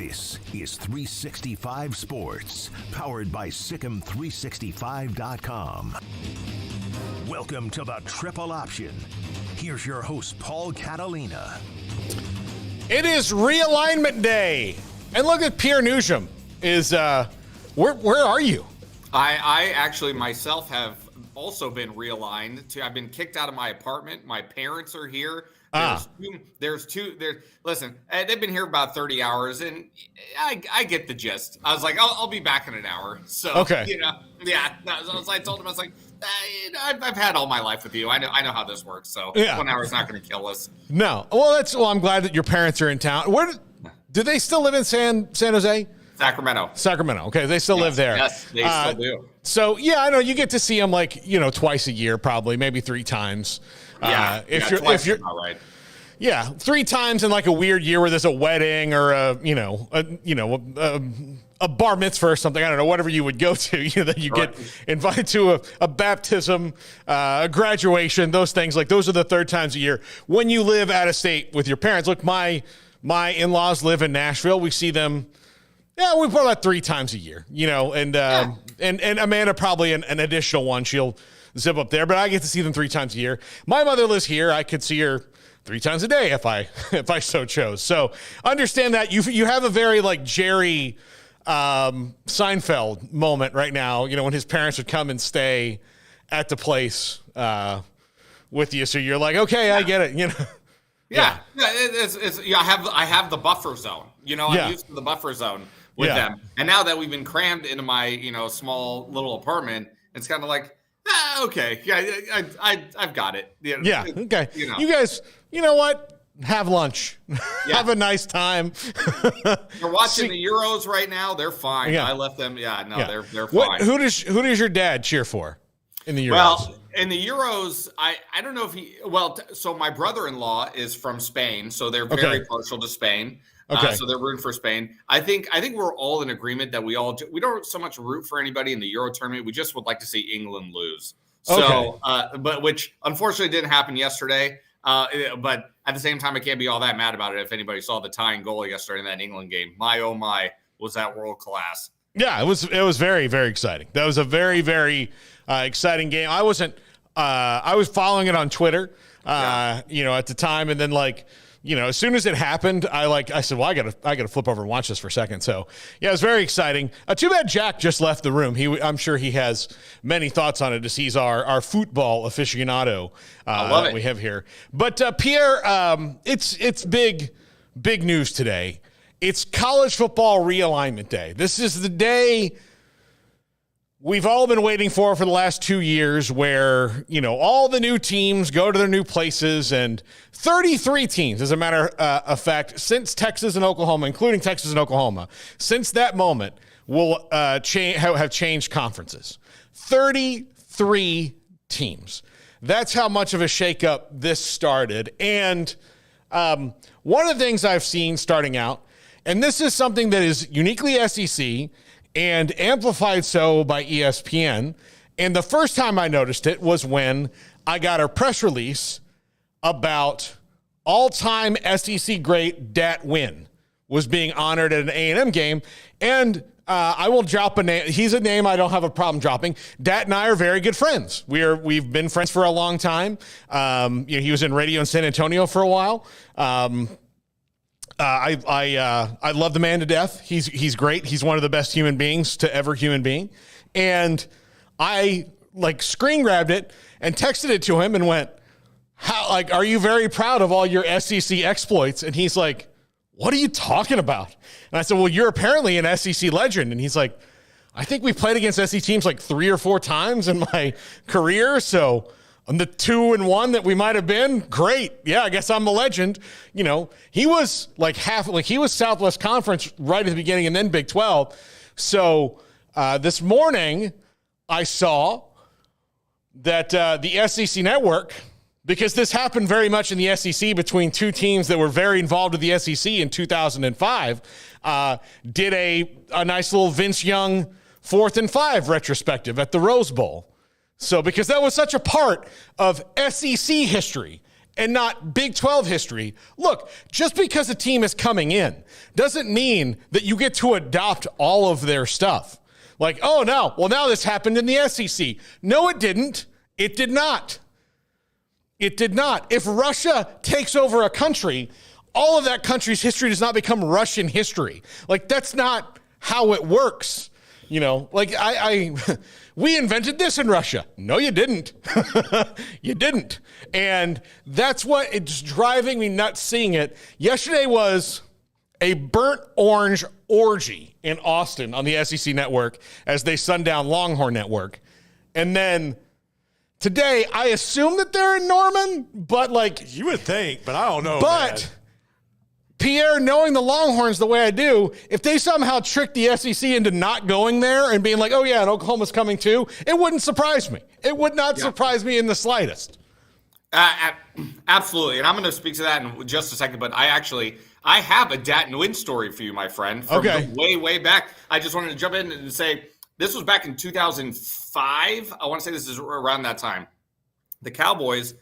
This is 365 Sports, powered by Sikkim365.com. Welcome to the Triple Option. Here's your host, Paul Catalina. It is Realignment Day. And look at Pierre Nugent is, where are you? I actually myself have also been realigned. I've been kicked out of my apartment. My parents are here. Listen, they've been here about 30 hours, and I get the gist. I was like, I'll be back in an hour. So, okay. I told him, I was like, I've had all my life with you. I know how this works. So 1 hour is not going to kill us. No. Well, I'm glad that your parents are in town. Where do they still live in San Jose? Sacramento. Okay. They still live there. Yes, they still do. So I know you get to see them twice a year, probably, maybe 3 times. If you're all right. Yeah, 3 times in a weird year where there's a wedding or a bar mitzvah or something. I don't know, whatever you would go to. That you get invited to a baptism, a graduation, those things. Those are the 3rd times a year when you live out of state with your parents. Look, my in-laws live in Nashville. We see them. Yeah, we put about 3 times a year. And Amanda probably an additional one. She'll zip up there, but I get to see them 3 times a year. My mother lives here. I could see her 3 times a day if I so chose. So understand that you have a very Jerry Seinfeld moment right now, when his parents would come and stay at the place with you. So you're like, okay, I get it. Yeah. I have the buffer zone. I'm used to the buffer zone with them. And now that we've been crammed into my, small little apartment, it's kind of like, okay. Yeah, I've got it. Yeah. Okay. You guys, you know what? Have lunch. Have a nice time. They're watching the Euros right now. They're fine. I left them. They're fine. Who does your dad cheer for in the Euros? Well, in the Euros, I don't know if so my brother-in-law is from Spain, so they're very partial to Spain. Okay. So they're rooting for Spain. I think we're all in agreement that we don't so much root for anybody in the Euro tournament. We just would like to see England lose. So, but which unfortunately didn't happen yesterday. But at the same time, I can't be all that mad about it. If anybody saw the tying goal yesterday in that England game, my oh my, was that world class? Yeah, it was very, very exciting. That was a very, very exciting game. I was following it on Twitter, at the time, and then as soon as it happened, I said, well, I gotta flip over and watch this for a second. So yeah, it was very exciting. Too bad Jack just left the room. I'm sure he has many thoughts on it, as he's our football aficionado that we have here. But Pierre, it's big news today. It's College Football Realignment Day. This is the day we've all been waiting for the last 2 years, where, all the new teams go to their new places, and 33 teams, as a matter of fact, since Texas and Oklahoma, including Texas and Oklahoma, since that moment, will have changed conferences. 33 teams. That's how much of a shakeup this started. And one of the things I've seen starting out, and this is something that is uniquely SEC and amplified so by ESPN. And the first time I noticed it was when I got a press release about all-time SEC great Dat Win was being honored at an A&M game. And I will drop a name. He's a name I don't have a problem dropping. Dat and I are very good friends. We've been friends for a long time. He was in radio in San Antonio for a while. I love the man to death. He's great. He's one of the best human beings to ever human being. And I screen grabbed it and texted it to him and went, are you very proud of all your SEC exploits? And he's like, what are you talking about? And I said, well, you're apparently an SEC legend. And he's like, I think we played against SEC teams 3 or 4 times in my career. So on the 2-1 that we might have been, great. Yeah, I guess I'm a legend. He was he was Southwest Conference right at the beginning and then Big 12. So this morning I saw that the SEC network, because this happened very much in the SEC between 2 teams that were very involved with the SEC in 2005, did a nice little Vince Young 4th and 5 retrospective at the Rose Bowl. So because that was such a part of SEC history, and not Big 12 history. Look, just because a team is coming in doesn't mean that you get to adopt all of their stuff. Like, oh, no, well, now this happened in the SEC. No, it didn't. It did not. It did not. If Russia takes over a country, all of that country's history does not become Russian history. Like, that's not how it works. You know, like we invented this in Russia. No, you didn't. You didn't. And that's what it's driving me nuts seeing it. Yesterday was a burnt orange orgy in Austin on the SEC network as they sundown Longhorn Network. And then today, I assume that they're in Norman, but like you would think, but I don't know. But man. Pierre, knowing the Longhorns the way I do, if they somehow trick the SEC into not going there and being like, oh yeah, and Oklahoma's coming too, it wouldn't surprise me. It would not surprise me in the slightest. Absolutely. And I'm going to speak to that in just a second, but I have a Dat and Win story for you, my friend, from way back. I just wanted to jump in and say, this was back in 2005. I want to say this is around that time. The Cowboys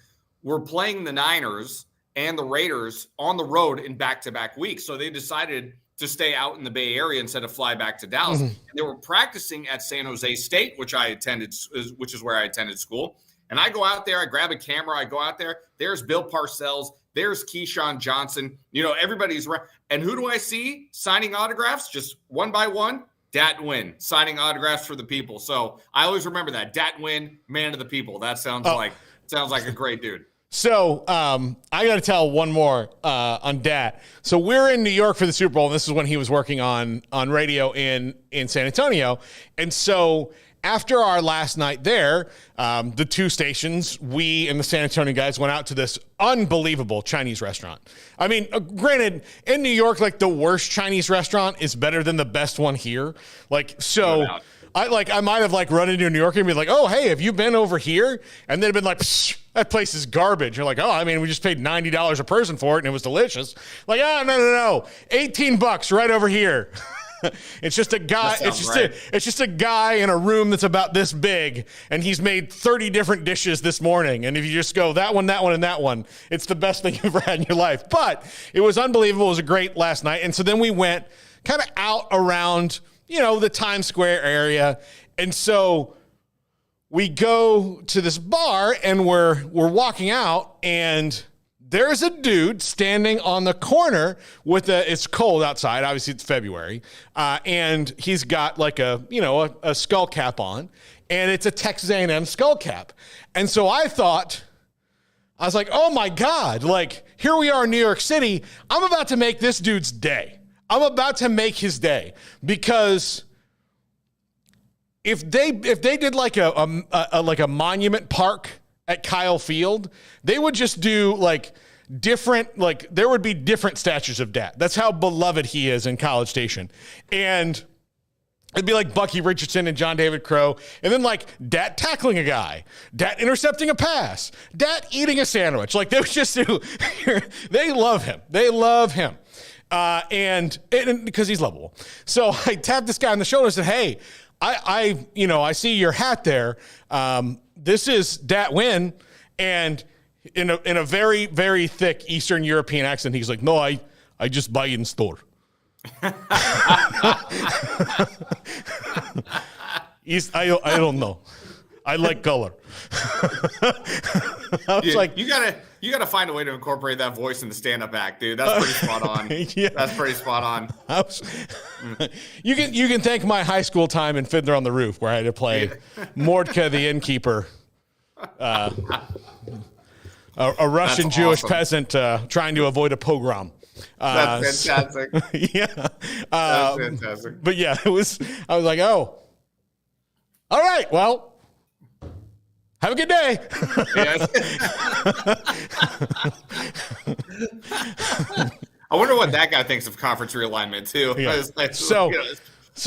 were playing the Niners and the Raiders on the road in back-to-back weeks. So they decided to stay out in the Bay Area instead of fly back to Dallas. And they were practicing at San Jose State, which is where I attended school. And I go out there, I grab a camera, I go out there. There's Bill Parcells, there's Keyshawn Johnson. You know, everybody's around. And who do I see signing autographs just one by one? Dat Win signing autographs for the people. So I always remember that. Dat Win, man of the people. That sounds like a great dude. So I got to tell one more on Dat. So we're in New York for the Super Bowl, and this is when he was working on radio in San Antonio. And so after our last night there, the two stations, we and the San Antonio guys went out to this unbelievable Chinese restaurant. I mean, granted, in New York, like the worst Chinese restaurant is better than the best one here. Like, so I might have like run into New York and be like, oh, hey, have you been over here? And they'd been like, psh, that place is garbage. You're like, oh, I mean, we just paid $90 a person for it and it was delicious. Like, oh, no. $18 right over here. It's just a guy. It's just a guy in a room that's about this big, and he's made 30 different dishes this morning. And if you just go that one, and that one, it's the best thing you've ever had in your life. But it was unbelievable. It was a great last night. And so then we went kind of out around, you know, the Times Square area. And so we go to this bar, and we're walking out, and there's a dude standing on the corner with it's cold outside. Obviously it's February. And he's got like a skull cap on, and it's a Texas A&M skull cap. And so I was like, oh my God, like here we are in New York City. I'm about to make this dude's day. I'm about to make his day, because if they did like a monument park at Kyle Field, they would just do like different, like there would be different statues of Dat. That's how beloved he is in College Station. And it'd be like Bucky Richardson and John David Crow. And then like Dat tackling a guy, Dat intercepting a pass, Dat eating a sandwich. Like they would just do, they love him. They love him. And because he's lovable. So I tapped this guy on the shoulder and said, hey, I see your hat there. This is Dat Win, and in a very, very thick Eastern European accent, he's like, no, I just buy in store. I don't know. I like color. I was like, you gotta find a way to incorporate that voice in the stand-up act, dude. That's pretty spot on. Yeah. That's pretty spot on. You can thank my high school time in Fiddler on the Roof, where I had to play Mordka the innkeeper, a Russian Jewish peasant trying to avoid a pogrom. That's fantastic. Yeah, that's fantastic. But yeah, I was like, oh, all right, well. Have a good day. I wonder what that guy thinks of conference realignment too. Yeah. So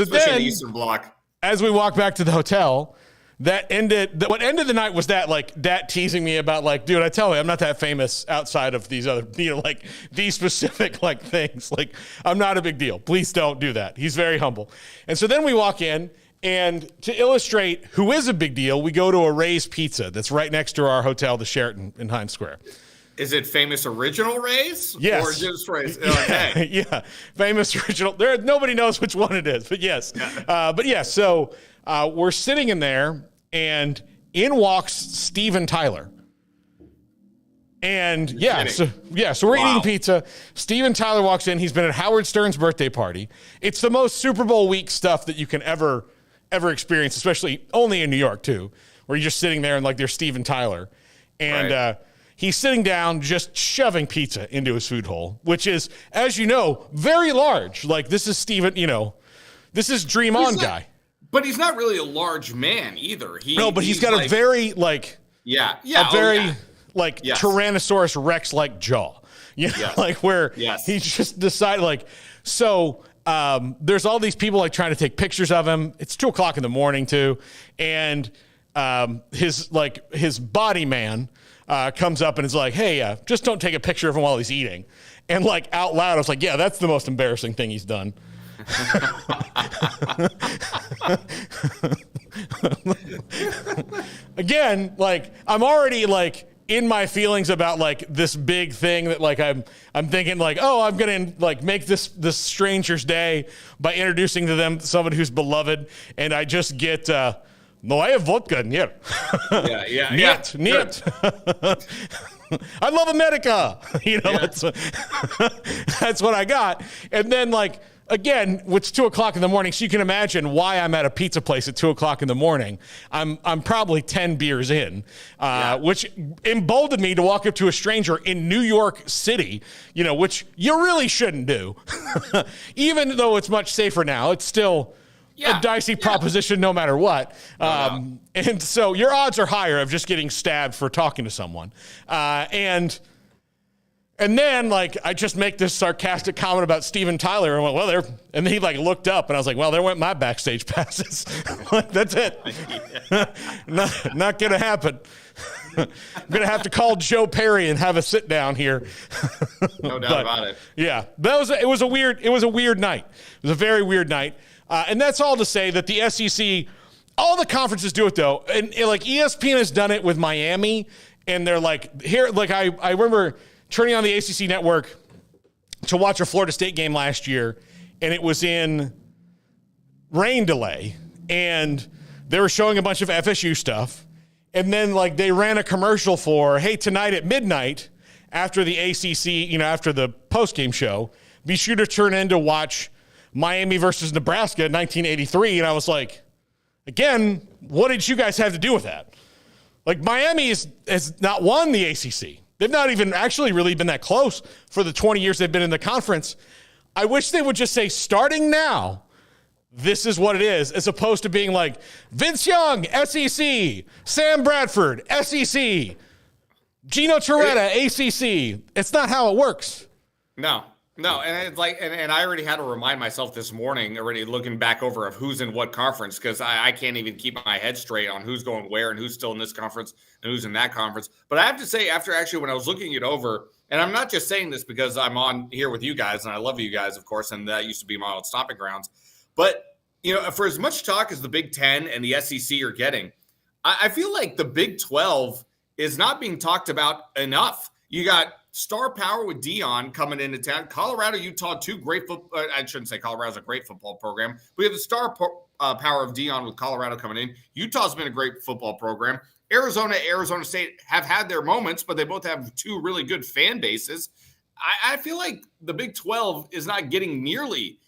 then, the Eastern Bloc. As we walk back to the hotel, what ended the night was that teasing me about like, dude, I tell you, I'm not that famous outside of these other, like these specific like things. Like, I'm not a big deal. Please don't do that. He's very humble. And so then we walk in. And to illustrate who is a big deal, we go to a Ray's Pizza that's right next to our hotel, the Sheraton in Times Square. Is it famous original Rays? Yes. Or just Rays? Okay. Yeah. Famous original. Nobody knows which one it is, but yes. So we're sitting in there, and in walks Steven Tyler. And so we're eating pizza. Steven Tyler walks in. He's been at Howard Stern's birthday party. It's the most Super Bowl week stuff that you can ever experience, especially only in New York too, where you're just sitting there and like there's Steven Tyler. And he's sitting down just shoving pizza into his food hole, which is, as you know, very large. Like this is Steven, this is Dream On guy. But he's not really a large man either. He's got a very Tyrannosaurus Rex like jaw. Where he just decided there's all these people like trying to take pictures of him. It's 2:00 in the morning too. And his body man comes up and is like, hey, just don't take a picture of him while he's eating. And like out loud, I was like, yeah, that's the most embarrassing thing he's done. Again, like I'm already like in my feelings about like this big thing that like I'm thinking like, oh, I'm gonna like make this stranger's day by introducing to them someone who's beloved, and I just get no, I have vodka here. Niet. I love America. That's what I got. And then like, again, it's 2:00 in the morning, so you can imagine why I'm at a pizza place at 2:00 in the morning. I'm probably 10 beers in, which emboldened me to walk up to a stranger in New York City, which you really shouldn't do. Even though it's much safer now, it's still a dicey proposition no matter what. And so your odds are higher of just getting stabbed for talking to someone. And then, like, I just make this sarcastic comment about Steven Tyler, and I went, well, there. And then he, like, looked up, and I was like, well, there went my backstage passes. That's it. Not going to happen. I'm going to have to call Joe Perry and have a sit down here. No doubt about it. Yeah. It was a weird night. It was a very weird night. And that's all to say that the SEC, all the conferences do it, though. And like, ESPN has done it with Miami, and they're like, here, like, I remember turning on the ACC network to watch a Florida State game last year, and it was in rain delay, and they were showing a bunch of FSU stuff, and then like they ran a commercial for, hey, tonight at midnight after the ACC, after the post-game show, be sure to turn in to watch Miami versus Nebraska in 1983, and I was like, again, what did you guys have to do with that? Like, Miami has not won the ACC. They've not even actually really been that close for the 20 years they've been in the conference. I wish they would just say, starting now, this is what it is, as opposed to being like, Vince Young, SEC, Sam Bradford, SEC, Gino Torretta, ACC. It's not how it works. No, and it's like, and I already had to remind myself this morning, already looking back over of who's in what conference, because I can't even keep my head straight on who's going where and who's still in this conference and who's in that conference. But I have to say, after actually when I was looking it over, and I'm not just saying this because I'm on here with you guys, and I love you guys, of course, and that used to be my old stomping grounds. But, for as much talk as the Big Ten and the SEC are getting, I feel like the Big 12 is not being talked about enough. You got star power with Dion coming into town. Colorado, Utah, two great football. I shouldn't say Colorado's a great football program. We have the star power of Dion with Colorado coming in. Utah's been a great football program. Arizona State have had their moments, but they both have two really good fan bases. I feel like the Big 12 is not getting nearly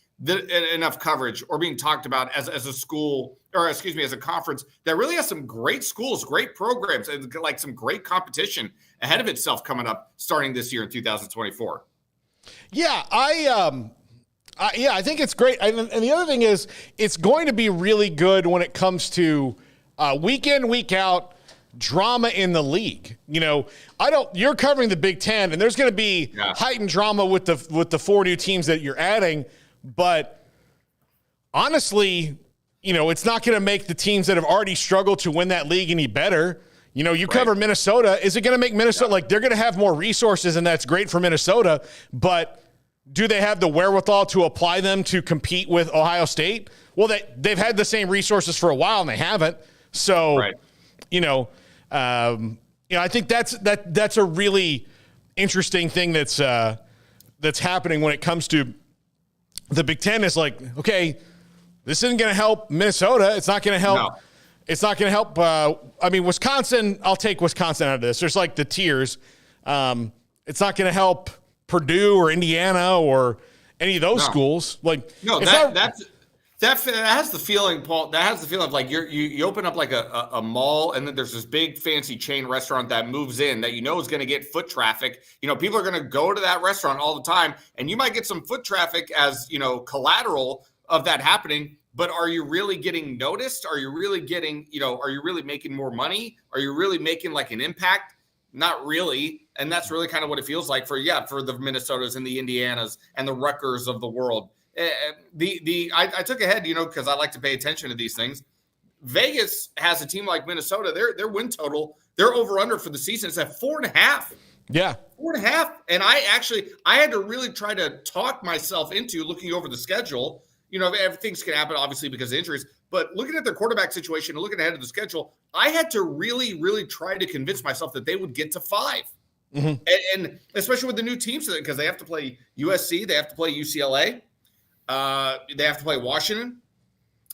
enough coverage or being talked about as a school, or as a conference that really has some great schools, great programs, and like some great competition ahead of itself coming up starting this year in 2024. Yeah, I think it's great. And the other thing is, it's going to be really good when it to week in, week out drama in the league. You're covering the Big Ten, and there's going to be heightened drama with the four new teams that you're adding. But honestly, it's not going to make the teams that have already struggled to win that league any better. Cover Minnesota. Is it going to make Minnesota, like, they're going to have more resources, and that's great for Minnesota, but do they have the wherewithal to apply them to compete with Ohio State? Well, they've had the same resources for a while, and they haven't. So, I think that's a really interesting thing that's happening when it comes to the Big Ten is like, okay, this isn't going to help Minnesota. It's not going to help. No. It's not going to help. I mean, Wisconsin, I'll take Wisconsin out of this. There's like the tiers. It's not going to help Purdue or Indiana or any of those schools. Like, no, that has the feeling, Paul. That has the feeling of like you open up like a mall, and then there's this big fancy chain restaurant that moves in that you know is going to get foot traffic. You know, people are going to go to that restaurant all the time, and you might get some foot traffic as collateral of that happening. But are you really getting noticed? Are you really getting, are you really making more money? Are you really making like an impact? Not really. And that's really kind of what it feels like for the Minnesotas and the Indianas and the Rutgers of the world. I took ahead, because I like to pay attention to these things. Vegas has a team like Minnesota. Their win total, their over under for the season is at 4.5. Yeah. 4.5. And I had to really try to talk myself into looking over the schedule. Things can happen, obviously, because of injuries. But looking at their quarterback situation and looking ahead of the schedule, I had to really, really try to convince myself that they would get to 5. Mm-hmm. And especially with the new teams, because they have to play USC, they have to play UCLA, they have to play Washington.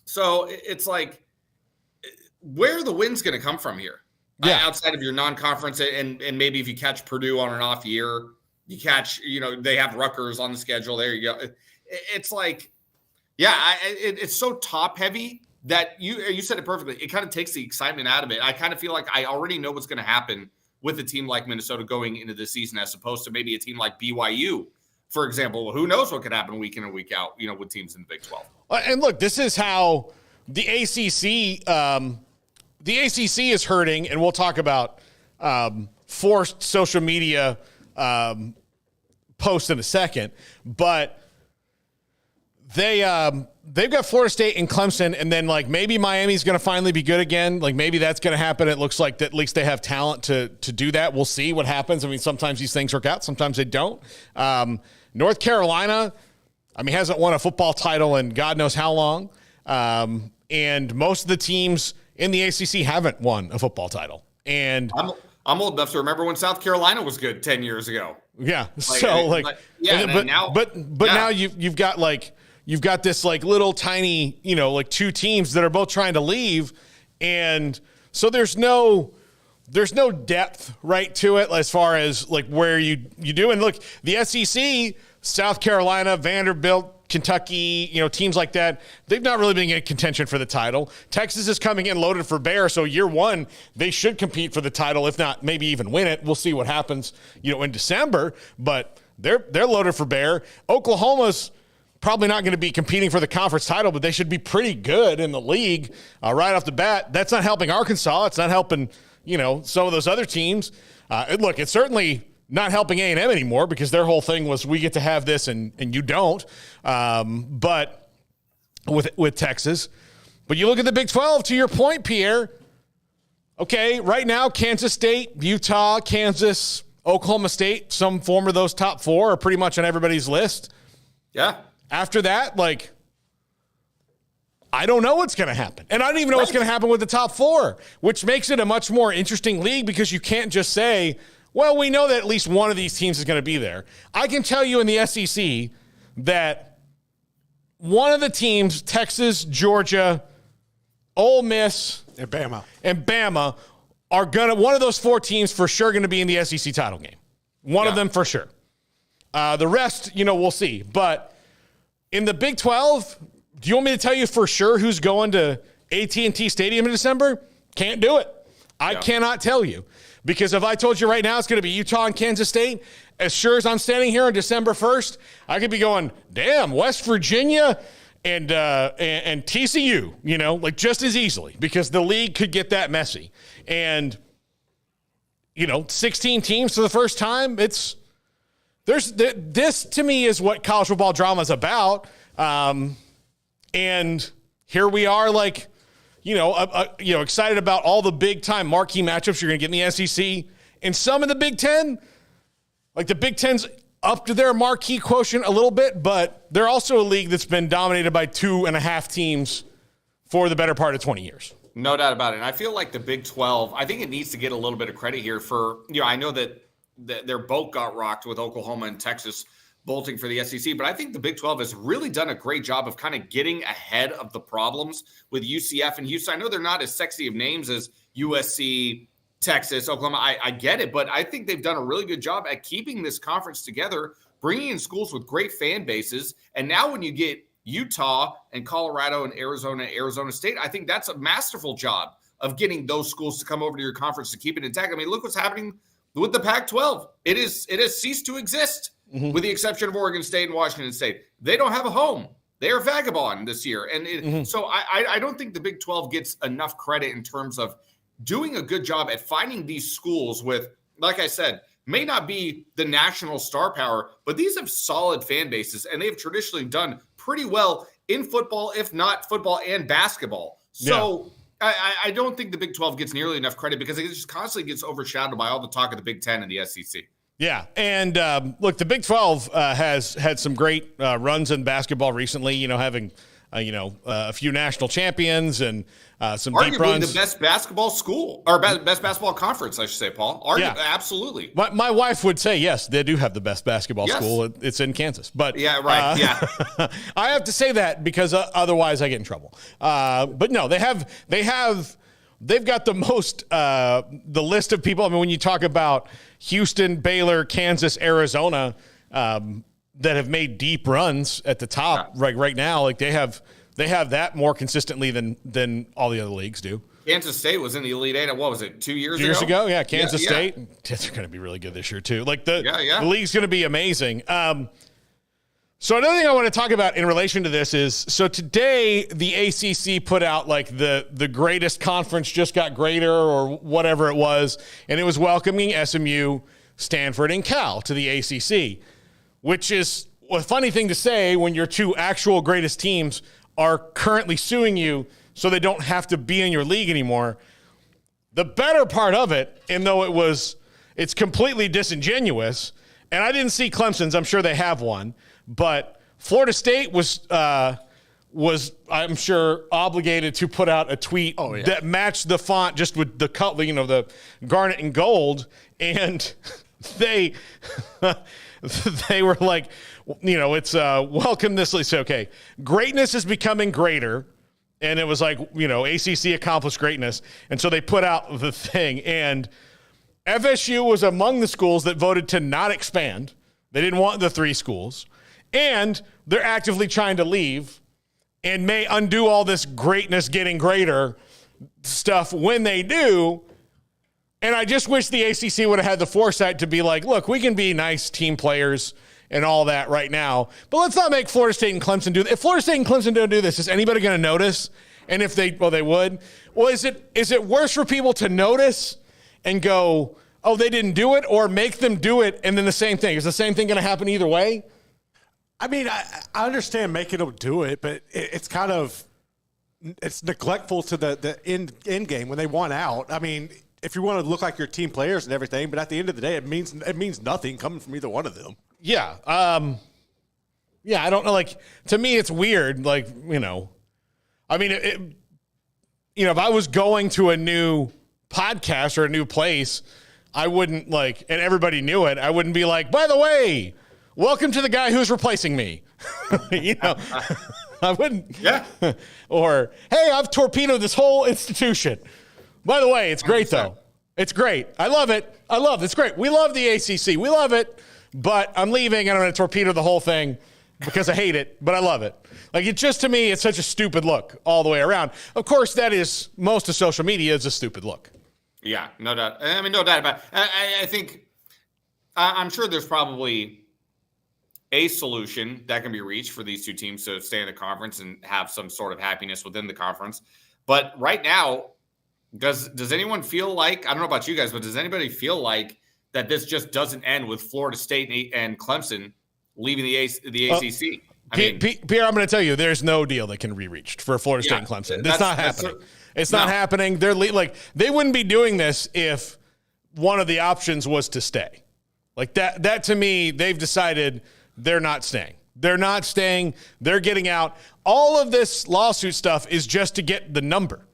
So it's like, where are the wins going to come from here? Yeah. Outside of your non-conference, and maybe if you catch Purdue on an off year, you catch, they have Rutgers on the schedule. There you go. It's like, it's so top heavy that you said it perfectly. It kind of takes the excitement out of it. I kind of feel like I already know what's going to happen with a team like Minnesota going into the season, as opposed to maybe a team like BYU, for example. Who knows what could happen week in and week out, with teams in the Big 12. And look, this is how the ACC is hurting, and we'll talk about forced social media posts in a second, but they've got Florida State and Clemson, and then like maybe Miami's going to finally be good again. Like maybe that's going to happen. It looks like that at least they have talent to do that. We'll see what happens. I mean, sometimes these things work out, sometimes they don't. North Carolina, hasn't won a football title in God knows how long. And most of the teams in the ACC haven't won a football title. And I'm old enough to remember when South Carolina was good 10 years ago. Yeah. Now you've got this like little tiny, like two teams that are both trying to leave. And so there's no depth right to it as far as like where you do. And look, the SEC, South Carolina, Vanderbilt, Kentucky, teams like that, they've not really been in contention for the title. Texas is coming in loaded for bear, so year one, they should compete for the title, if not maybe even win it. We'll see what happens, in December, but they're loaded for bear. Oklahoma's probably not going to be competing for the conference title, but they should be pretty good in the league right off the bat. That's not helping Arkansas. It's not helping, some of those other teams. Look, it's certainly not helping A&M anymore because their whole thing was we get to have this and you don't. But with Texas. But you look at the Big 12, to your point, Pierre. Okay, right now, Kansas State, Utah, Kansas, Oklahoma State, some form of those top 4 are pretty much on everybody's list. Yeah. After that, like, I don't know what's going to happen. And I don't even know what's going to happen with the top 4, which makes it a much more interesting league because you can't just say, well, we know that at least one of these teams is going to be there. I can tell you in the SEC that one of the teams, Texas, Georgia, Ole Miss, and Bama, are one of those 4 teams for sure going to be in the SEC title game. One of them for sure. The rest, we'll see. But in the Big 12, do you want me to tell you for sure who's going to AT&T Stadium in December? Can't do it. I cannot tell you. Because if I told you right now it's going to be Utah and Kansas State, as sure as I'm standing here on December 1st, I could be going, damn, West Virginia and TCU, like just as easily because the league could get that messy. And, 16 teams for the first time, this to me is what college football drama is about. And here we are like, excited about all the big-time marquee matchups you're going to get in the SEC. And some in the Big Ten, like the Big Ten's up to their marquee quotient a little bit, but they're also a league that's been dominated by 2.5 teams for the better part of 20 years. No doubt about it. And I feel like the Big 12, I think it needs to get a little bit of credit here for, I know that their boat got rocked with Oklahoma and Texas bolting for the SEC. But I think the Big 12 has really done a great job of kind of getting ahead of the problems with UCF and Houston. I know they're not as sexy of names as USC, Texas, Oklahoma. I get it, but I think they've done a really good job at keeping this conference together, bringing in schools with great fan bases. And now when you get Utah and Colorado and Arizona State, I think that's a masterful job of getting those schools to come over to your conference to keep it intact. I mean, look what's happening with the Pac-12. It has ceased to exist. With the exception of Oregon State and Washington State. They don't have a home. They are vagabond this year. And so I don't think the Big 12 gets enough credit in terms of doing a good job at finding these schools with, like I said, may not be the national star power, but these have solid fan bases, and they've traditionally done pretty well in football, if not football and basketball. So I don't think the Big 12 gets nearly enough credit because it just constantly gets overshadowed by all the talk of the Big 10 and the SEC. Yeah, and look, the Big 12 has had some great runs in basketball recently, having, a few national champions and some arguably deep runs. The best basketball school, or best basketball conference, I should say, Paul. Absolutely. My wife would say, yes, they do have the best basketball school. It's in Kansas. But yeah, right, I have to say that because otherwise I get in trouble. But no, they've got the most, the list of people. I mean, when you talk about Houston, Baylor, Kansas, Arizona, that have made deep runs at the top right now, like they have that more consistently than all the other leagues do. Kansas State was in the Elite Eight. What was it? 2 years ago? Years ago, yeah. Kansas State. They're going to be really good this year too. Like the league's going to be amazing. So another thing I want to talk about in relation to this is, so today the ACC put out like the greatest conference just got greater or whatever it was, and it was welcoming SMU, Stanford, and Cal to the ACC, which is a funny thing to say when your two actual greatest teams are currently suing you so they don't have to be in your league anymore. The better part of it, and though it's completely disingenuous, and I didn't see Clemson's, I'm sure they have one, but Florida State was I'm sure obligated to put out a tweet that matched the font just with the color, the garnet and gold, and they were like, it's welcome this. So, okay, greatness is becoming greater, and it was like ACC accomplished greatness, and so they put out the thing, and FSU was among the schools that voted to not expand. They didn't want the 3 schools. And they're actively trying to leave and may undo all this greatness getting greater stuff when they do. And I just wish the ACC would have had the foresight to be like, look, we can be nice team players and all that right now, but let's not make Florida State and Clemson do that. If Florida State and Clemson don't do this, is anybody going to notice? And if they would. Well, is it worse for people to notice and go, oh, they didn't do it, or make them do it and then the same thing? Is the same thing going to happen either way? I mean, I understand making them do it, but it's neglectful to the end game when they want out. I mean, if you want to look like your team players and everything, but at the end of the day, it means nothing coming from either one of them. Yeah. I don't know. Like, to me, it's weird. Like, I mean, if I was going to a new podcast or a new place, I wouldn't and everybody knew it. I wouldn't be like, by the way, welcome to the guy who's replacing me. I wouldn't. Yeah. Or, hey, I've torpedoed this whole institution. By the way, it's great, though. It's great. I love it. It's great. We love the ACC. We love it. But I'm leaving, and I'm going to torpedo the whole thing because I hate it, but I love it. Like, it just, to me, it's such a stupid look all the way around. Of course, that is, most of social media is a stupid look. Yeah, no doubt. I mean, no doubt about it. I think, I'm sure there's probably a solution that can be reached for these two teams to stay in the conference and have some sort of happiness within the conference. But right now, does anyone feel like, I don't know about you guys, but does anybody feel like that this just doesn't end with Florida State and Clemson leaving the ACC? Pierre, I'm going to tell you, there's no deal that can be reached for Florida State and Clemson. It's not happening. It's not happening. They're they wouldn't be doing this if one of the options was to stay. Like that to me, they've decided they're not staying. They're not staying. They're getting out. All of this lawsuit stuff is just to get the number.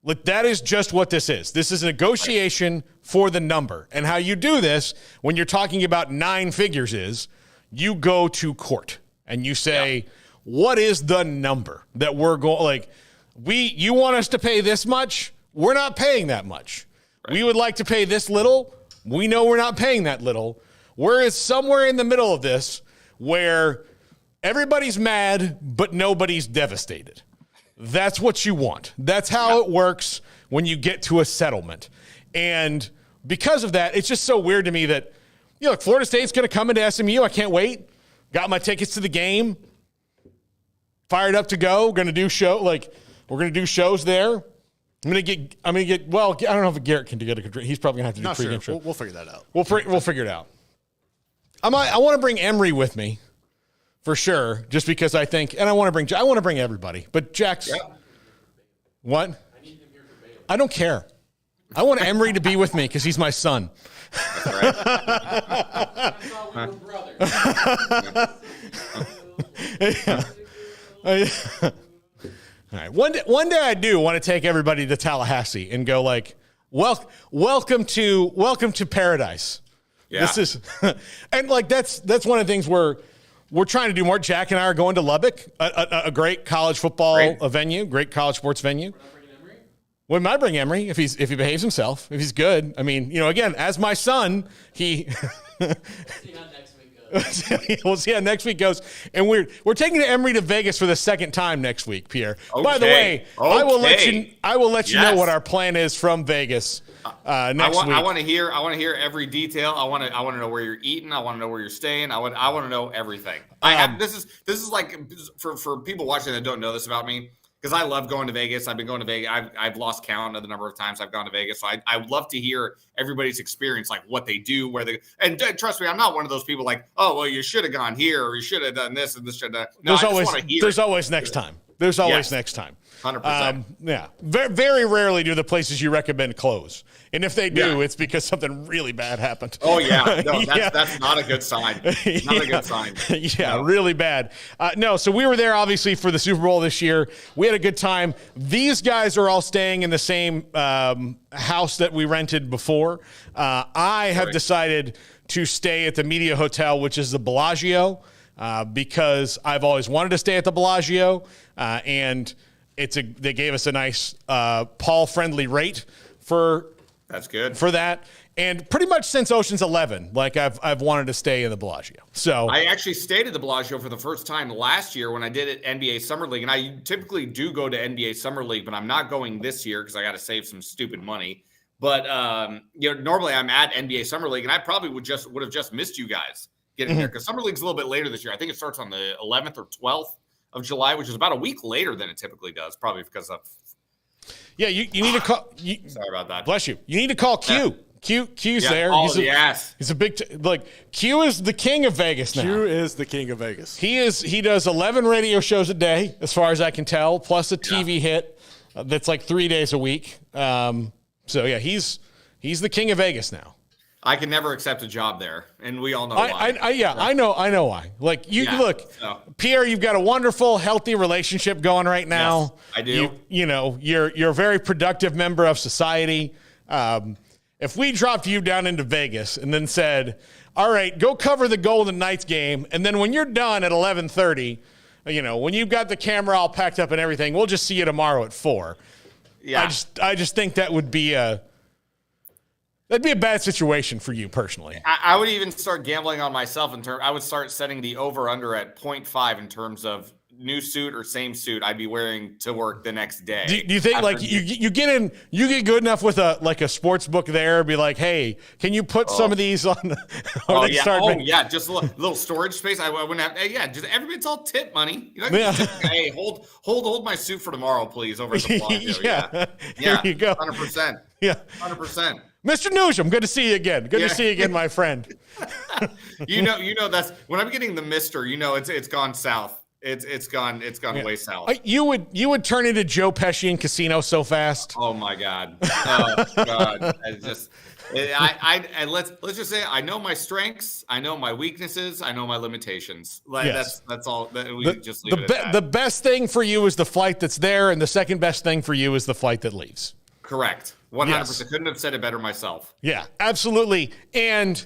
Like, that is just what this is. This is a negotiation for the number. And how you do this when you're talking about 9 figures is you go to court and you say, what is the number that we're going, like, you want us to pay this much? We're not paying that much. Right. We would like to pay this little. We know we're not paying that little. Whereas somewhere in the middle of this where everybody's mad, but nobody's devastated. That's what you want. That's how it works when you get to a settlement. And because of that, it's just so weird to me that, Florida State's going to come into SMU. I can't wait. Got my tickets to the game. Fired up to go. Going to do we're going to do shows there. I'm going to get, well, I don't know if Garrett can get a drink. He's probably going to have to do pregame show. We'll figure that out. We'll figure it out. I want to bring Emery with me. For sure, just because I think, and I want to bring everybody, but Jack's, what? I don't care. I want Emery to be with me because he's my son. That's right. All right. One day I do want to take everybody to Tallahassee and go like, welcome to paradise. Yeah. This is, and like that's one of the things we're trying to do more. Jack and I are going to Lubbock, a great college football venue, great college sports venue. We're not bringing Emery? We might bring Emery if he behaves himself, if he's good. I mean, again, as my son, he. We'll see how next week goes. And we're taking Emery to Vegas for the second time next week, Pierre. Okay. By the way, I will let you know what our plan is from Vegas next week. I want to hear every detail. I want to know where you're eating. I want to know where you're staying. I want to know everything. This is like for people watching that don't know this about me, because I love going to Vegas. I've been going to Vegas. I've lost count of the number of times I've gone to Vegas. So I would love to hear everybody's experience, like what they do, where they, and trust me, I'm not one of those people like, oh, well, you should have gone here or you should have done this and this should have. No, there's always next time. There's always next time. 100%. Yeah. Very, very rarely do the places you recommend close. And if they do, it's because something really bad happened. Oh, yeah. No, that's not a good sign. Not a good sign. Yeah, really bad. So we were there, obviously, for the Super Bowl this year. We had a good time. These guys are all staying in the same house that we rented before. I have decided to stay at the Media Hotel, which is the Bellagio, because I've always wanted to stay at the Bellagio, and they gave us a nice Paul-friendly rate that's good for that. And pretty much since Ocean's 11, like I've wanted to stay in the Bellagio. So I actually stayed at the Bellagio for the first time last year when I did it NBA Summer League, and I typically do go to NBA Summer League, but I'm not going this year because I got to save some stupid money. But normally I'm at NBA Summer League, and I probably would have just missed you guys getting there because Summer League's a little bit later this year. I think it starts on the 11th or 12th of July, which is about a week later than it typically does, probably because of. Yeah, you need to call. Sorry about that. Bless you. You need to call Q. Yeah. Q's there. Oh, he's a big Q is the king of Vegas now. Q is the king of Vegas. He does 11 radio shows a day, as far as I can tell, plus a TV hit that's like 3 days a week. So yeah, he's the king of Vegas now. I can never accept a job there, and we all know why. I know why. Like look, Pierre, you've got a wonderful, healthy relationship going right now. Yes, I do. You're a very productive member of society. If we dropped you down into Vegas and then said, "All right, go cover the Golden Knights game," and then when you're done at 11:30, when you've got the camera all packed up and everything, we'll just see you tomorrow at 4. Yeah, I just think that would be That'd be a bad situation for you personally. I would even start gambling on myself I would start setting the over-under at 0.5 in terms of new suit or same suit I'd be wearing to work the next day. Do you think like you get good enough with a sports book there, be like, hey, can you put some of these on? Just a little storage space. I wouldn't have. Just everybody's all tip money. Hey, hold my suit for tomorrow, please, over at the Bellagio. There you go. 100%. Yeah, 100%. Mr. Newsham, good to see you again. Good to see you again, my friend. That's when I'm getting the Mister. It's gone south. It's gone way south. You would turn into Joe Pesci in Casino so fast. Oh my God. Oh God. let's just say I know my strengths, I know my weaknesses, I know my limitations. Like that's all. We just leave it at that. The best thing for you is the flight that's there, and the second best thing for you is the flight that leaves. Correct. 100%. Couldn't have said it better myself. Yeah, absolutely. And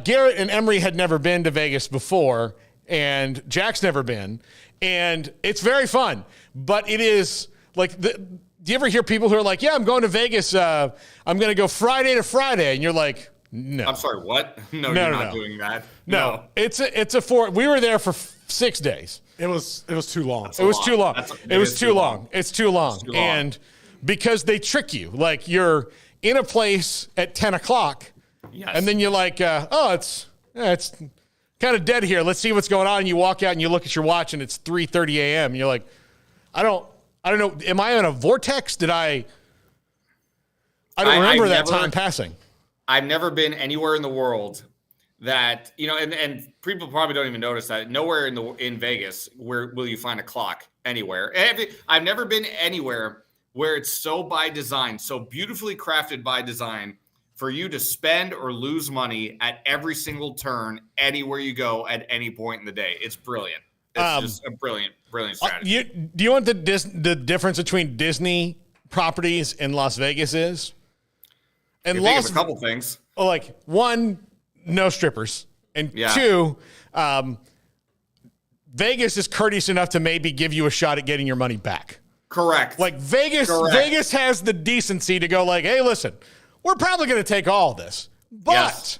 Garrett and Emery had never been to Vegas before, and Jack's never been, and it's very fun. But it is like do you ever hear people who are like, yeah, I'm going to Vegas. I'm going to go Friday to Friday. And you're like, no. I'm sorry, what? No, you're not doing that. No. It's a 4. We were there for 6 days. It was too long. It was too long. It's too long. And because they trick you. Like, you're in a place at 10 o'clock. Yes. And then you're like, it's kind of dead here. Let's see what's going on. And you walk out and you look at your watch and it's 3:30 a.m. And you're like, I don't know. Am I in a vortex? I don't remember that time passing. I've never been anywhere in the world that, and people probably don't even notice that. Nowhere in Vegas where will you find a clock anywhere. I've never been anywhere where it's so by design, so beautifully crafted by design for you to spend or lose money at every single turn, anywhere you go at any point in the day. It's brilliant. It's just a brilliant strategy. Do you want the difference between Disney properties and Las Vegas is? And a couple things. Like, one, no strippers, and two, Vegas is courteous enough to maybe give you a shot at getting your money back. Correct. Like Vegas has the decency to go like, hey, listen, we're probably going to take all this, but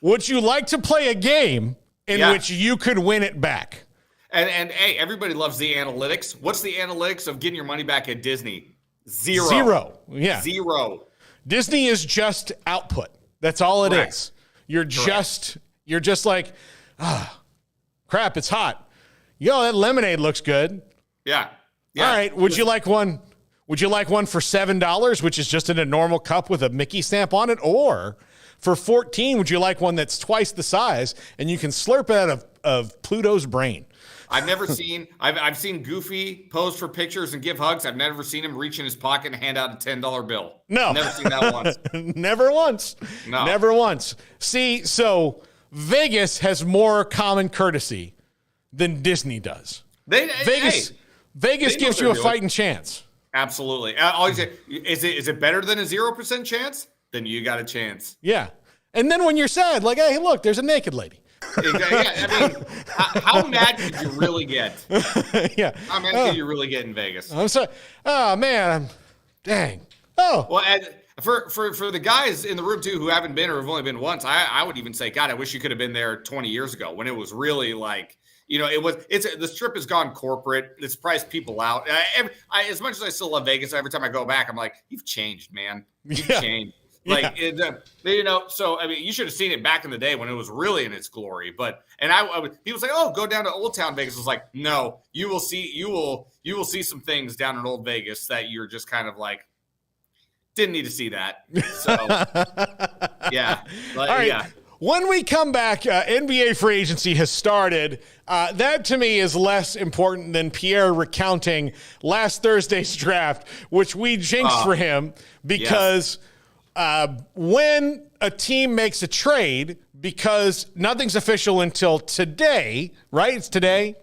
would you like to play a game in which you could win it back? And hey, everybody loves the analytics. What's the analytics of getting your money back at Disney? Zero. Yeah. Zero. Disney is just output. That's all it is. You're just like, crap, it's hot. That lemonade looks good. Yeah. All right. Would you like one? Would you like one for $7, which is just in a normal cup with a Mickey stamp on it? Or for $14, would you like one that's twice the size and you can slurp it out of Pluto's brain? I've seen Goofy pose for pictures and give hugs. I've never seen him reach in his pocket and hand out a $10 bill. No. Never seen that once. Never once. No. Never once. See, so Vegas has more common courtesy than Disney does. Vegas gives you a fighting chance. Absolutely. Always say, is it better than a 0% chance? Then you got a chance. Yeah. And then when you're sad, like, hey, look, there's a naked lady. I mean, how mad could you really get? Yeah. How mad could you really get in Vegas? I'm sorry. Oh, man. Dang. Oh. Well, and for the guys in the room, too, who haven't been or have only been once, I would even say, God, I wish you could have been there 20 years ago when it was really like, the strip has gone corporate. It's priced people out. As much as I still love Vegas, every time I go back, I'm like, you've changed, man. You've changed. Like, so, I mean, you should have seen it back in the day when it was really in its glory. But, people say, oh, go down to Old Town Vegas. I was like, no, you will see some things down in Old Vegas that you're just kind of like, didn't need to see that. So, yeah. All right. Yeah. When we come back, NBA free agency has started. That, to me, is less important than Pierre recounting last Thursday's draft, which we jinxed for him because when a team makes a trade, because nothing's official until today, right? It's today?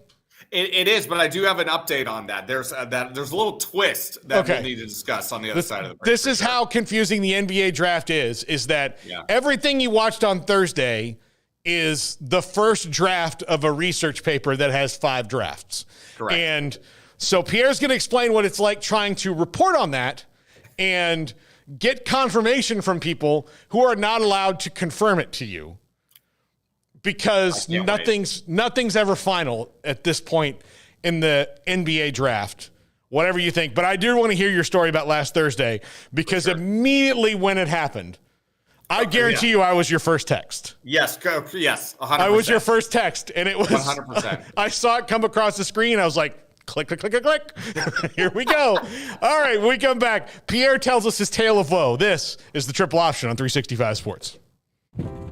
It is, but I do have an update on that. There's a little twist that we'll need to discuss on the other side of the break. This is how confusing the NBA draft is that everything you watched on Thursday is the first draft of a research paper that has 5 drafts. Correct. And so Pierre's going to explain what it's like trying to report on that and get confirmation from people who are not allowed to confirm it to you. Because nothing's ever final at this point in the NBA draft, whatever you think. But I do want to hear your story about last Thursday because immediately when it happened, I guarantee you I was your first text. Yes, 100%. I was your first text, and it was 100%. I saw it come across the screen. I was like, click, click, click, click, click. Here we go. All right, when we come back, Pierre tells us his tale of woe. This is the Triple Option on 365 Sports.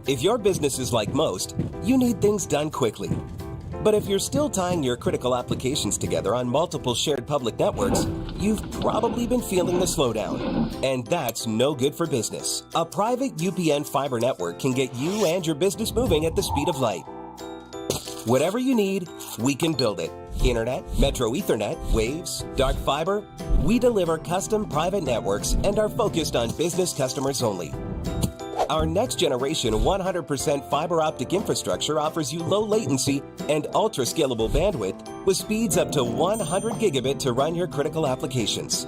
If your business is like most, you need things done quickly. But if you're still tying your critical applications together on multiple shared public networks, you've probably been feeling the slowdown. And that's no good for business. A private UPN fiber network can get you and your business moving at the speed of light. Whatever you need, we can build it. Internet, Metro Ethernet, Waves, dark fiber. We deliver custom private networks and are focused on business customers only. Our next generation 100% fiber optic infrastructure offers you low latency and ultra scalable bandwidth with speeds up to 100 gigabit to run your critical applications.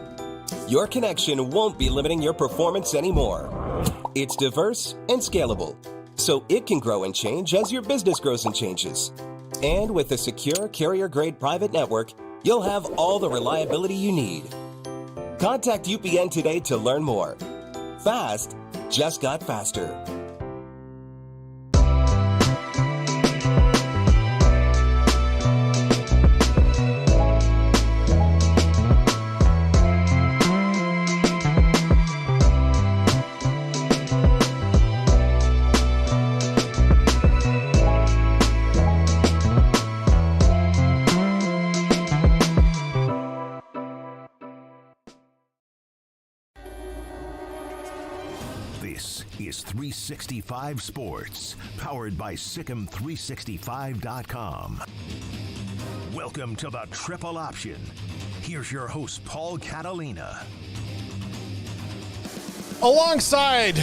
Your connection won't be limiting your performance anymore. It's diverse and scalable, so it can grow and change as your business grows and changes. And with a secure carrier-grade private network, you'll have all the reliability you need. Contact UPN today to learn more. Fast just got faster. This is 365 Sports, powered by Sikkim365.com. Welcome to the Triple Option. Here's your host, Paul Catalina. Alongside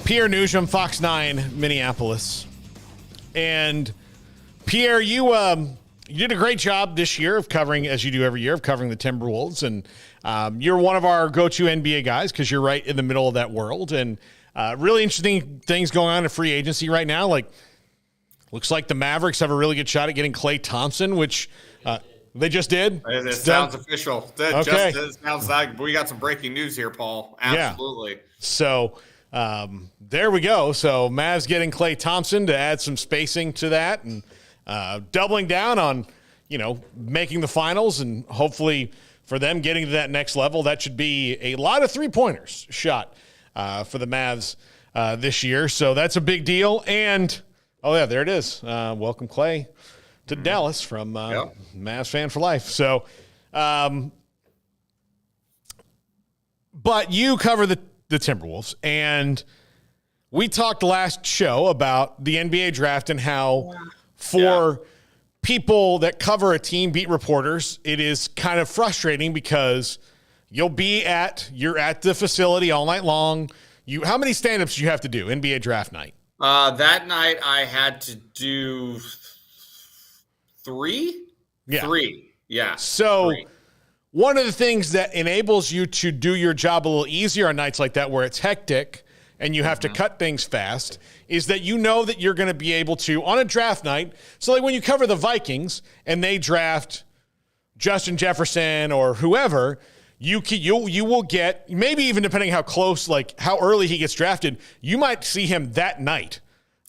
Pierre Nugent, Fox 9, Minneapolis. And Pierre, you did a great job this year of covering, as you do every year, of covering the Timberwolves. And you're one of our go-to NBA guys because you're right in the middle of that world. And really interesting things going on in free agency right now. Like, looks like the Mavericks have a really good shot at getting Klay Thompson, which they just did. It sounds official. Okay. Just sounds like we got some breaking news here, Paul. Absolutely. Yeah. So there we go. So Mavs getting Klay Thompson to add some spacing to that and doubling down on, making the finals and hopefully for them getting to that next level. That should be a lot of three-pointers shot for the Mavs this year. So that's a big deal. And, oh, yeah, there it is. Welcome, Klay, to Dallas from Mavs Fan for Life. So, but you cover the Timberwolves, and we talked last show about the NBA draft and how for people that cover a team, beat reporters, it is kind of frustrating because you're at the facility all night long. How many stand-ups do you have to do NBA draft night? That night I had to do 3. Yeah. 3. Yeah. So 3. One of the things that enables you to do your job a little easier on nights like that where it's hectic and you have to cut things fast is that you know that you're going to be able to, on a draft night, so like when you cover the Vikings and they draft Justin Jefferson or whoever, you will get, maybe even depending how close, like how early he gets drafted, you might see him that night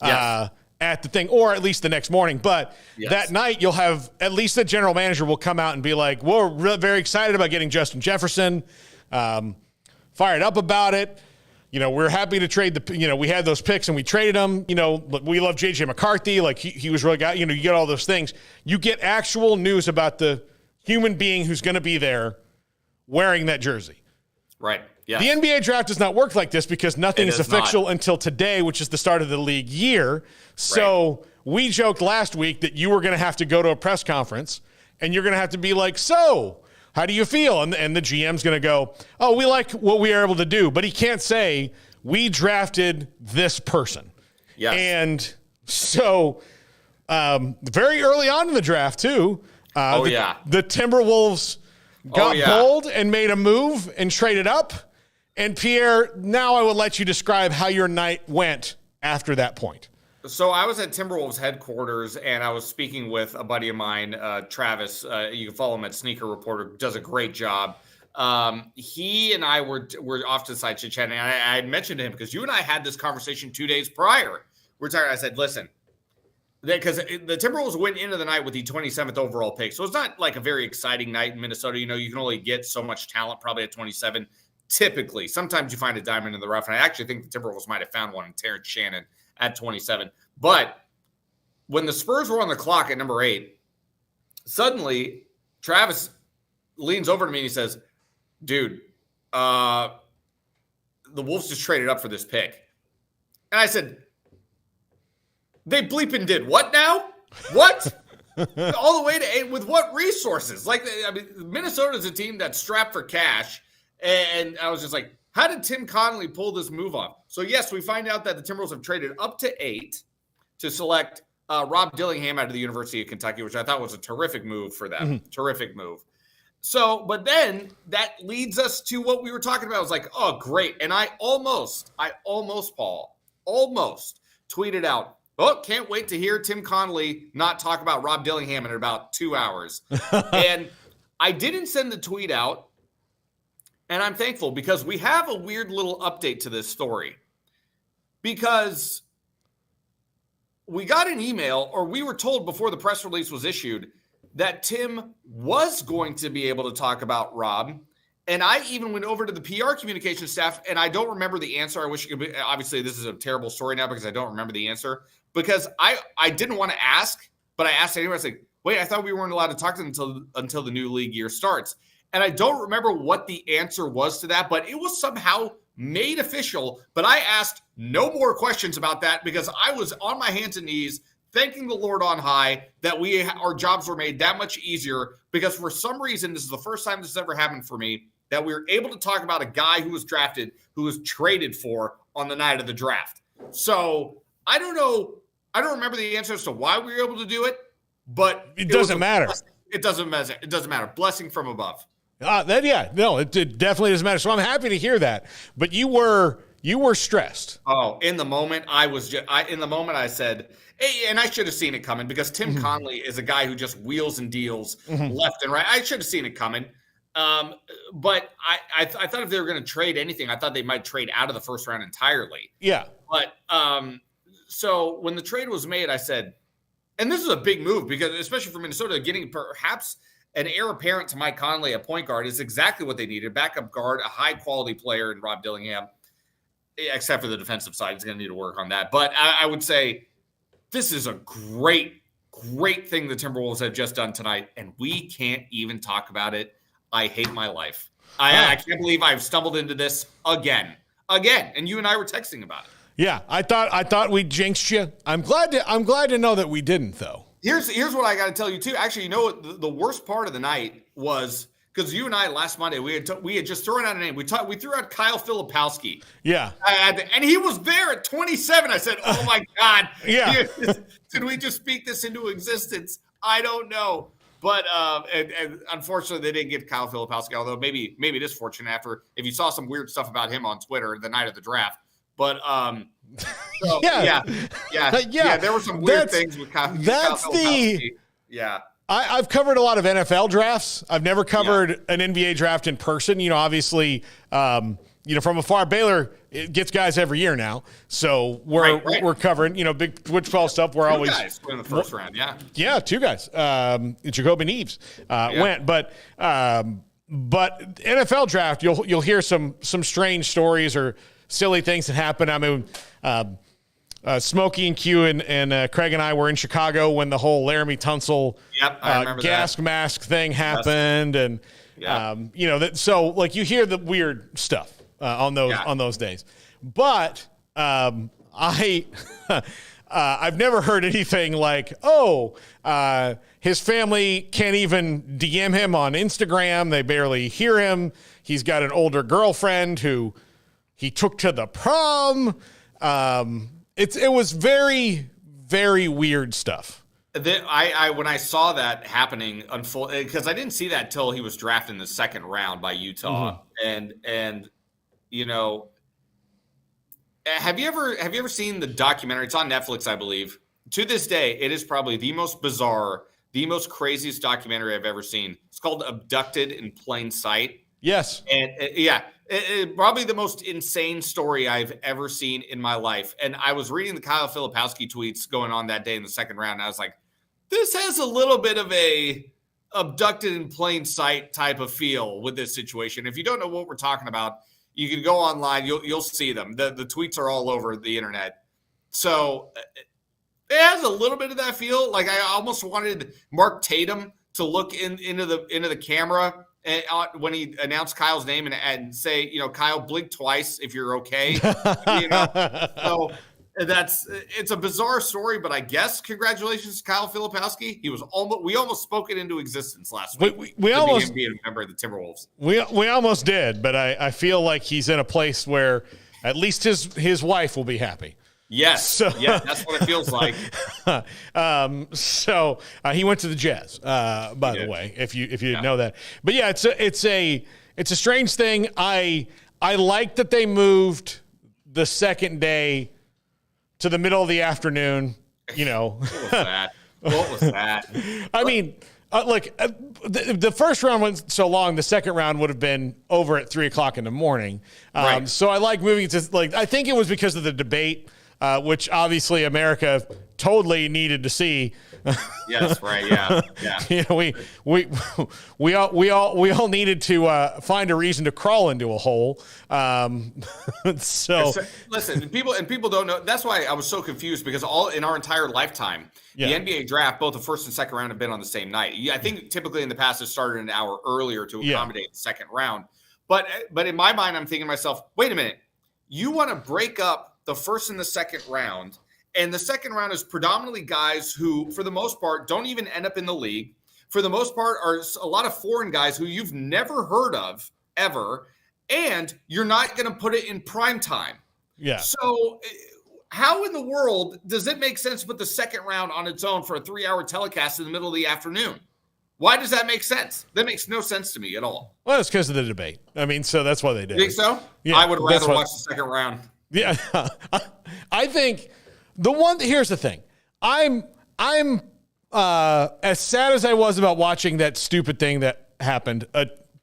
at the thing, or at least the next morning. But that night you'll have, at least the general manager will come out and be like, we're very excited about getting Justin Jefferson, fired up about it. We're happy to trade we had those picks and we traded them. We love JJ McCarthy. Like he was really got, you get all those things. You get actual news about the human being who's going to be there wearing that jersey. Right. Yeah. The NBA draft does not work like this because nothing is official until today, which is the start of the league year. So we joked last week that you were going to have to go to a press conference and you're going to have to be like, so how do you feel? And the GM's going to go, oh, we like what we are able to do. But he can't say, we drafted this person. Yes. And so very early on in the draft, too, the Timberwolves got bold and made a move and traded up. And Pierre, now I will let you describe how your night went after that point. So I was at Timberwolves headquarters and I was speaking with a buddy of mine, Travis. You can follow him at Sneaker Reporter, does a great job. He and I were off to the side chit-chatting. And I had mentioned to him because you and I had this conversation 2 days prior. We're talking. I said, listen, because the Timberwolves went into the night with the 27th overall pick. So it's not like a very exciting night in Minnesota. You can only get so much talent probably at 27. Typically, sometimes you find a diamond in the rough. And I actually think the Timberwolves might have found one in Terrence Shannon at 27. But when the Spurs were on the clock at number 8, suddenly Travis leans over to me and he says, dude, the Wolves just traded up for this pick. And I said, they bleeping did what now? What? All the way to 8 with what resources? Like, I mean, Minnesota is a team that's strapped for cash. And I was just like, how did Tim Connolly pull this move off? So, yes, we find out that the Timberwolves have traded up to 8 to select Rob Dillingham out of the University of Kentucky, which I thought was a terrific move for them. Mm-hmm. Terrific move. So, but then that leads us to what we were talking about. I was like, oh, great. And I almost, Paul, tweeted out, oh, can't wait to hear Tim Connolly not talk about Rob Dillingham in about 2 hours. And I didn't send the tweet out. And I'm thankful because we have a weird little update to this story. Because we got an email, or we were told before the press release was issued, that Tim was going to be able to talk about Rob. And I even went over to the PR communication staff, and I don't remember the answer. I wish it could be. Obviously, this is a terrible story now because I don't remember the answer. Because I didn't want to ask, but I asked anyway. I was like, wait, I thought we weren't allowed to talk to them until the new league year starts. And I don't remember what the answer was to that, but it was somehow made official. But I asked no more questions about that because I was on my hands and knees thanking the Lord on high that our jobs were made that much easier, because for some reason, this is the first time this has ever happened for me, that we were able to talk about a guy who was drafted, who was traded for on the night of the draft. So I don't know. I don't remember the answer as to why we were able to do it, but it doesn't matter. It doesn't matter. It doesn't matter. Blessing from above. It definitely doesn't matter. So I'm happy to hear that. But you were stressed. Oh, in the moment, I said, hey, and I should have seen it coming because Tim Connolly is a guy who just wheels and deals left and right. I should have seen it coming. But I thought if they were going to trade anything, I thought they might trade out of the first round entirely. Yeah. But so when the trade was made, I said, and this is a big move because especially for Minnesota, getting perhaps an heir apparent to Mike Conley, a point guard, is exactly what they needed. Backup guard, a high-quality player in Rob Dillingham, except for the defensive side. He's going to need to work on that. But I would say this is a great, great thing the Timberwolves have just done tonight, and we can't even talk about it. I hate my life. I can't believe I've stumbled into this again. And you and I were texting about it. Yeah, I thought we jinxed you. I'm glad to know that we didn't, though. Here's what I got to tell you too. Actually, you know what? The worst part of the night was because you and I last Monday we had just thrown out a name. We threw out Kyle Filipowski. Yeah, and he was there at 27. I said, "Oh my God, yeah." Did we just speak this into existence? I don't know, but and unfortunately they didn't get Kyle Filipowski. Although maybe it is fortunate after if you saw some weird stuff about him on Twitter the night of the draft. But so, yeah. There were some weird things with Kyle Filipowski. Yeah. I've covered a lot of NFL drafts. I've never covered an NBA draft in person. You know, obviously, from afar, Baylor gets guys every year now. So we're covering, big Twitch 12 stuff. We're always guys in the first round. Yeah. Yeah. 2 guys. Jacoby Neves went, but NFL draft, you'll hear some strange stories or silly things that happen. I mean, Smokey and Q and Craig and I were in Chicago when the whole Laramie Tunsil gas mask thing happened, and so like you hear the weird stuff on those days. But I've never heard anything like, his family can't even DM him on Instagram. They barely hear him. He's got an older girlfriend who he took to the prom. It was very, very weird stuff. When I saw that happening unfold, because I didn't see that till he was drafted in the second round by Utah, and have you ever seen the documentary? It's on Netflix, I believe. To this day, it is probably the most bizarre, the most craziest documentary I've ever seen. It's called "Abducted in Plain Sight." Yes, and probably the most insane story I've ever seen in my life. And I was reading the Kyle Filipowski tweets going on that day in the second round. And I was like, this has a little bit of a abducted in plain sight type of feel with this situation. If you don't know what we're talking about, you can go online. You'll see them. The tweets are all over the internet. So It has a little bit of that feel. Like I almost wanted Mark Tatum to look into the camera and when he announced Kyle's name and say, Kyle, blink twice if you're okay. So it's a bizarre story, but I guess congratulations to Kyle Filipowski. We almost spoke it into existence last week. We almost be a member of the Timberwolves. We almost did, but I feel like he's in a place where at least his wife will be happy. Yes, that's what it feels like. So he went to the Jazz, by the way, if you didn't know that. But yeah, it's a strange thing. I like that they moved the second day to the middle of the afternoon. What was that? What was that? I mean, the first round went so long. The second round would have been over at 3:00 in the morning. Right. So I like moving to I think it was because of the debate. Which obviously America totally needed to see. Yes, right, yeah. We all needed to find a reason to crawl into a hole. So listen, people don't know. That's why I was so confused because in our entire lifetime, the NBA draft, both the first and second round have been on the same night. I think typically in the past it started an hour earlier to accommodate the second round. But in my mind, I'm thinking to myself, wait a minute, you want to break up the first and the second round, and the second round is predominantly guys who, for the most part, don't even end up in the league. For the most part, are a lot of foreign guys who you've never heard of ever, and you're not going to put it in prime time. Yeah. So how in the world does it make sense to put the second round on its own for a 3-hour telecast in the middle of the afternoon? Why does that make sense? That makes no sense to me at all. Well, it's because of the debate. I mean, so that's why they did. You think so? Yeah, I would rather watch the second round. Yeah, I think here's the thing. I'm as sad as I was about watching that stupid thing that happened,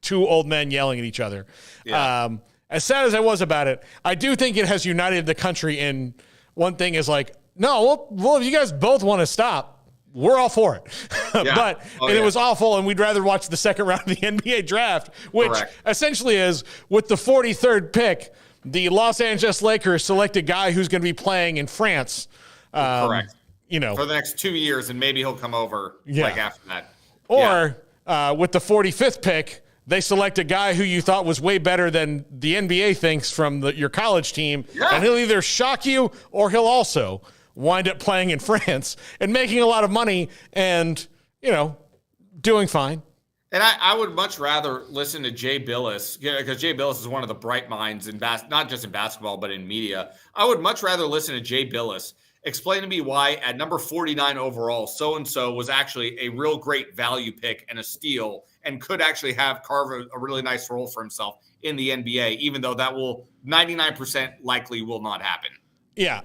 two old men yelling at each other. Yeah. As sad as I was about it, I do think it has united the country in one thing is like, no, well, if you guys both want to stop, we're all for it. Yeah. It was awful, and we'd rather watch the second round of the NBA draft, which essentially is with the 43rd pick, the Los Angeles Lakers select a guy who's going to be playing in France. Correct. For the next 2 years, and maybe he'll come over after that. Or with the 45th pick, they select a guy who you thought was way better than the NBA thinks from your college team, and he'll either shock you or he'll also wind up playing in France and making a lot of money and, doing fine. And I would much rather listen to Jay Billis, because Jay Billis is one of the bright minds in not just in basketball, but in media. I would much rather listen to Jay Billis explain to me why at number 49 overall, so-and-so was actually a real great value pick and a steal and could actually carve a really nice role for himself in the NBA, even though that will 99% likely will not happen. Yeah.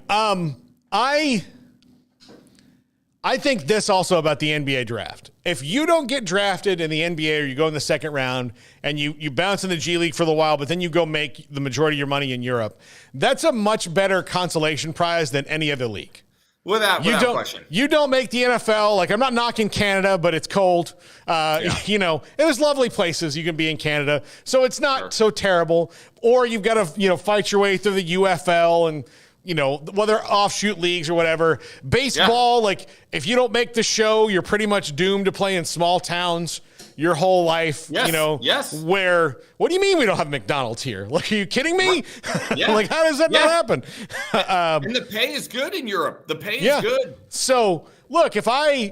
I think this also about the NBA draft. If you don't get drafted in the NBA or you go in the second round and you bounce in the G League for a little while, but then you go make the majority of your money in Europe, that's a much better consolation prize than any other league. Without question. You don't make the NFL. Like, I'm not knocking Canada, but it's cold. There's lovely places you can be in Canada. So it's not so terrible. Or you've got to, fight your way through the UFL and, whether offshoot leagues or whatever. Baseball, like, if you don't make the show, you're pretty much doomed to play in small towns your whole life. Yes. Where, what do you mean we don't have McDonald's here? Like, are you kidding me? Yeah. Like, how does that not happen? And the pay is good in Europe. The pay is good. So, look, if I'm a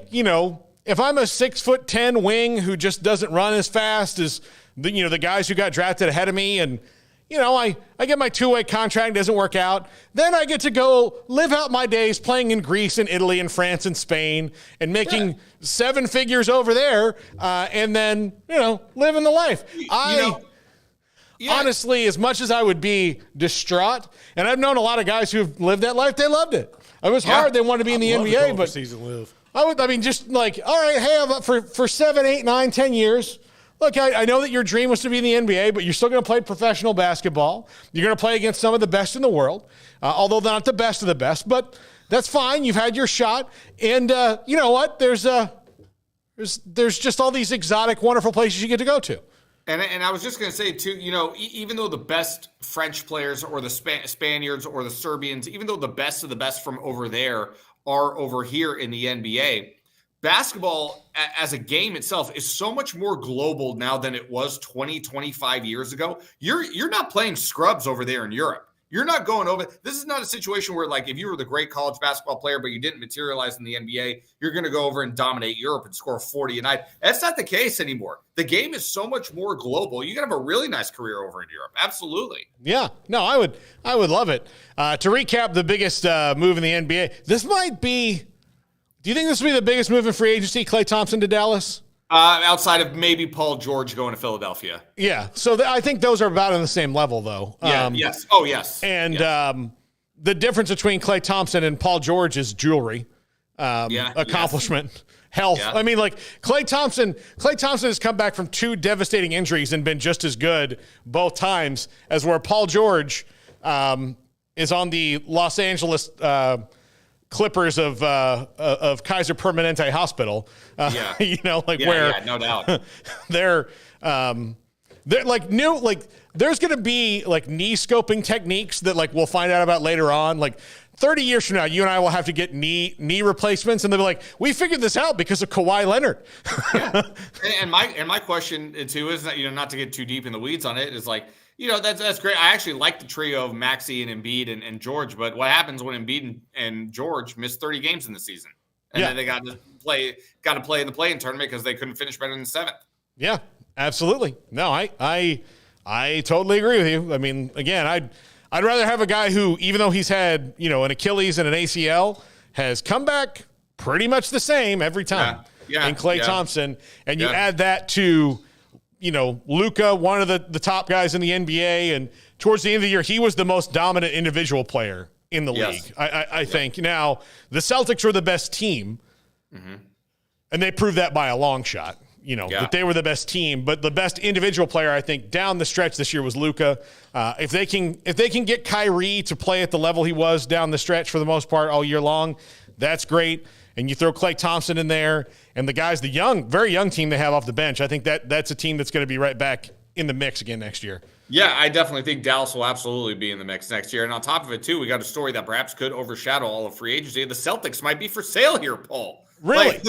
6'10" wing who just doesn't run as fast as the guys who got drafted ahead of me, and I get my two-way contract, doesn't work out. Then I get to go live out my days playing in Greece and Italy and France and Spain and making 7 figures over there, and then, living the life. Honestly, as much as I would be distraught, and I've known a lot of guys who've lived that life, they loved it. It was hard. They wanted to be in the NBA, but season live. Just like, all right, hey, for 7, 8, 9, 10 years, look, I know that your dream was to be in the NBA, but you're still going to play professional basketball. You're going to play against some of the best in the world, although they're not the best of the best. But that's fine. You've had your shot. And you know what? There's just all these exotic, wonderful places you get to go to. And I was just going to say, too, even though the best French players or the Spaniards or the Serbians, even though the best of the best from over there are over here in the NBA. Basketball as a game itself is so much more global now than it was 20, 25 years ago. You're not playing scrubs over there in Europe. You're not going over. This is not a situation where, like, if you were the great college basketball player, but you didn't materialize in the NBA, you're going to go over and dominate Europe and score 40 a night. That's not the case anymore. The game is so much more global. You can have a really nice career over in Europe. Absolutely. Yeah. No, I would love it. To recap the biggest move in the NBA, this might be, do you think this will be the biggest move in free agency, Klay Thompson to Dallas? Outside of maybe Paul George going to Philadelphia. Yeah. So I think those are about on the same level, though. Yes. Oh, yes. And the difference between Klay Thompson and Paul George is jewelry, accomplishment, health. Yeah. I mean, like Klay Thompson has come back from 2 devastating injuries and been just as good both times as where Paul George is on the Los Angeles Clippers of Kaiser Permanente Hospital, where no doubt they're like new, like there's going to be like knee scoping techniques that like we'll find out about later on. Like 30 years from now, you and I will have to get knee replacements, and they'll be like, we figured this out because of Kawhi Leonard. Yeah. And my question too is that, not to get too deep in the weeds on it, is like, that's great. I actually like the trio of Maxey and Embiid and George, but what happens when Embiid and George miss 30 games in the season? And then they got to play in the play-in tournament because they couldn't finish better than 7th. Yeah, absolutely. No, I totally agree with you. I mean, again, I'd rather have a guy who, even though he's had, an Achilles and an ACL, has come back pretty much the same every time. Yeah. And Klay Thompson, and you add that to Luka, one of the top guys in the NBA, and towards the end of the year, he was the most dominant individual player in the league, I think. Now, the Celtics were the best team, and they proved that by a long shot, that they were the best team. But the best individual player, I think, down the stretch this year was Luka. If they can get Kyrie to play at the level he was down the stretch for the most part all year long, that's great. And you throw Klay Thompson in there, and the guys, the very young team they have off the bench, I think that's a team that's going to be right back in the mix again next year. Yeah, I definitely think Dallas will absolutely be in the mix next year. And on top of it, too, we got a story that perhaps could overshadow all of free agency. The Celtics might be for sale here, Paul. Really?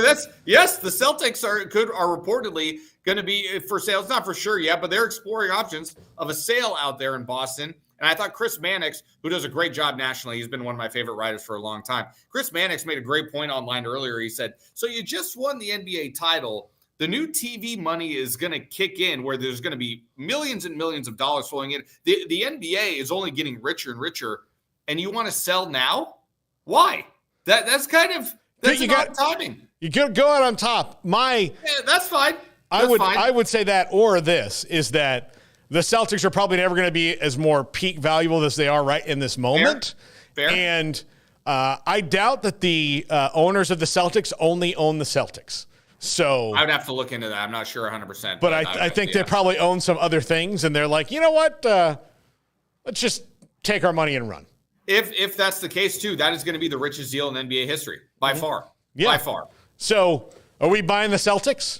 Yes, the Celtics are reportedly going to be for sale. It's not for sure yet, but they're exploring options of a sale out there in Boston. And I thought Chris Mannix, who does a great job nationally, he's been one of my favorite writers for a long time. Chris Mannix made a great point online earlier. He said, so you just won the NBA title. The new TV money is going to kick in where there's going to be millions and millions of dollars flowing in. The NBA is only getting richer and richer. And you want to sell now? Why? That's not timing. You could go out on top. That's fine. I would say that, or this is that the Celtics are probably never going to be as more peak valuable as they are right in this moment. Fair. And I doubt that the owners of the Celtics only own the Celtics. So I would have to look into that. I'm not sure 100%. But I think they probably own some other things, and they're like, you know what? Let's just take our money and run. If that's the case, too, that is going to be the richest deal in NBA history by far. Yeah. By far. So are we buying the Celtics?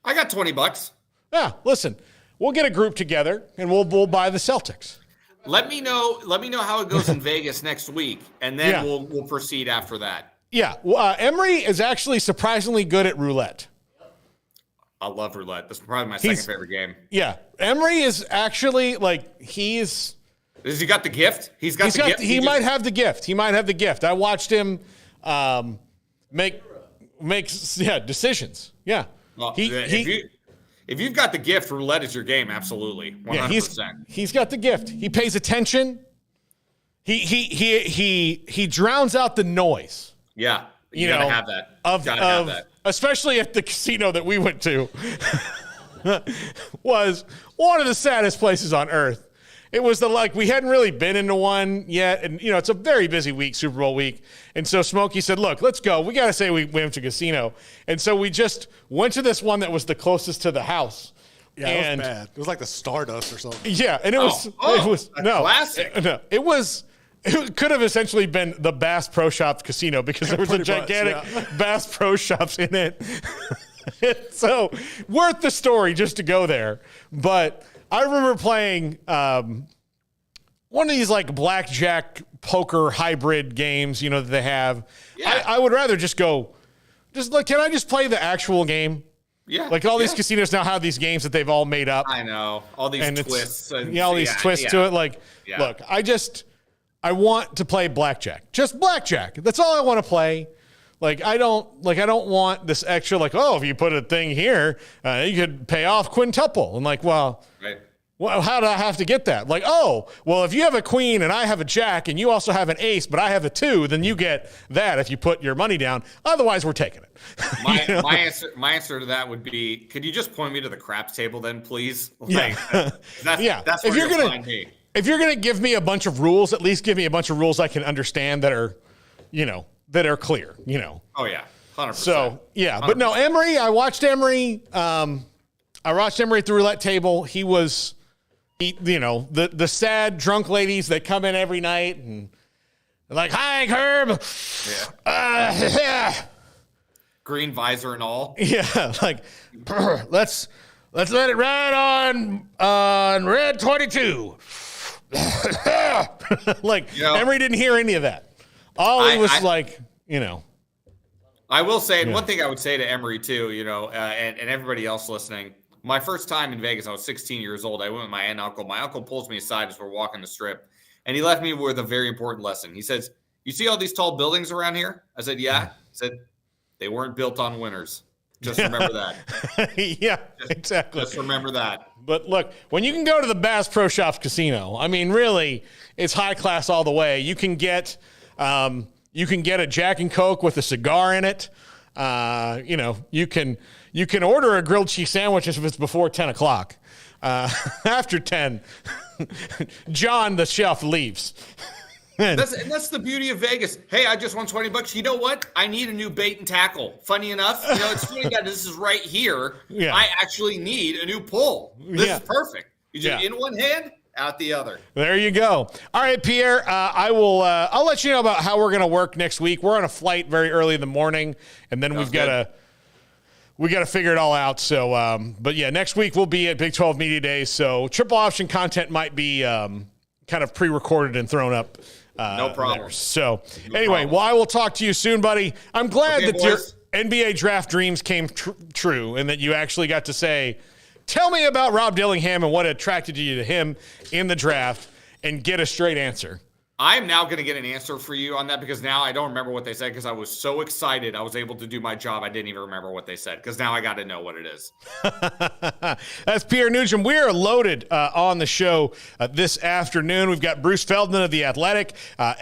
I got $20. Yeah, listen. We'll get a group together, and we'll buy the Celtics. Let me know how it goes in Vegas next week, and then we'll proceed after that. Yeah. Well, Emery is actually surprisingly good at roulette. I love roulette. That's probably my second favorite game. Yeah. Emery is actually has he got the gift? He's got the gift? He might have the gift. He might have the gift. I watched him make decisions. Yeah. Well, if you've got the gift, roulette is your game. Absolutely. 100%. Yeah, he's got the gift. He pays attention. He drowns out the noise. Yeah. You gotta have that. Have that. Especially at the casino that we went to was one of the saddest places on earth. It was we hadn't really been into one yet. And, it's a very busy week, Super Bowl week. And so Smokey said, look, let's go. We got to say we went to casino. And so we just went to this one that was the closest to the house. Yeah, it was bad. It was like the Stardust or something. Yeah. And it was classic. No, it could have essentially been the Bass Pro Shops casino because there was a gigantic Bass Pro Shops in it. So worth the story just to go there. But I remember playing one of these blackjack poker hybrid games, that they have. Yeah. I would rather just go, can I just play the actual game? Yeah. Like all these casinos now have these games that they've all made up. I know. All these twists. All these twists to it. Like, look, I want to play blackjack. Just blackjack. That's all I want to play. I don't want this extra, if you put a thing here, you could pay off quintuple. And right. Well, how do I have to get that? If you have a queen and I have a jack and you also have an ace, but I have a 2, then you get that if you put your money down. Otherwise, we're taking it. My answer to that would be, could you just point me to the craps table then, please? That's where you'll find me. If you're going to give me a bunch of rules, at least give me a bunch of rules I can understand that are, that are clear, Oh, yeah. 100%. So, yeah. 100%. But no, Emery, I watched Emery at the roulette table. He was, the sad drunk ladies that come in every night and like, hi, Herb. Yeah. Green visor and all. Yeah. Let's let it ride on red 22. Emery didn't hear any of that. All he was I will say, and one thing I would say to Emery too, and everybody else listening, my first time in Vegas, I was 16 years old. I went with my aunt and uncle. My uncle pulls me aside as we're walking the strip, and he left me with a very important lesson. He says, "You see all these tall buildings around here?" I said, "Yeah." He said, "They weren't built on winners. Just remember that." Yeah, exactly. Just remember that. But look, when you can go to the Bass Pro Shops Casino, I mean, really, it's high class all the way. You can get a Jack and Coke with a cigar in it. You can order a grilled cheese sandwich if it's before 10 o'clock. After 10, John, the chef, leaves. That's the beauty of Vegas. Hey, I just won $20. You know what? I need a new bait and tackle. Funny enough, it's funny that this is right here. Yeah. I actually need a new pull. This is perfect. You just in one hand, out the other. There you go. All right, Pierre. I'll let you know about how we're going to work next week. We're on a flight very early in the morning, and then we got to figure it all out. So, but yeah, next week we'll be at Big 12 Media Days. So, triple option content might be kind of pre-recorded and thrown up. No problem. There. So, anyway, well, I will talk to you soon, buddy. I'm glad that your NBA draft dreams came true and that you actually got to say, tell me about Rob Dillingham and what attracted you to him in the draft, and get a straight answer. I'm now going to get an answer for you on that, because now I don't remember what they said, because I was so excited I was able to do my job. I didn't even remember what they said, because now I got to know what it is. That's Pierre Nugent. We are loaded on the show this afternoon. We've got Bruce Feldman of The Athletic,